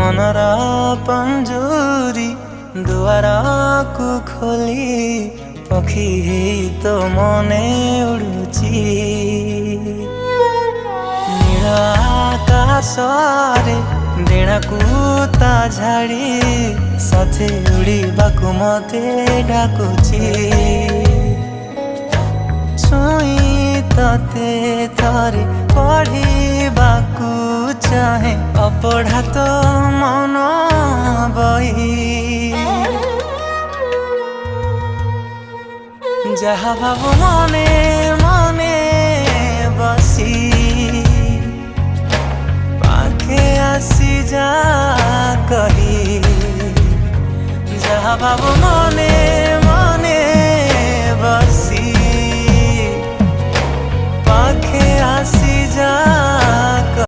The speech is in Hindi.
मनरा पंजूरी दुआरा को खोली पक्षी तो मने उड़ुची नीला आकाशरे डेणाकू ता झाड़ी साथे उड़ीबाकू मते डाकुची छुई तते थरे पढ़ीबाकू चाहे अपढ़ा तो मन बही जहा भावु मने मने बसी पाखे आसी जा कही जहा भावु मने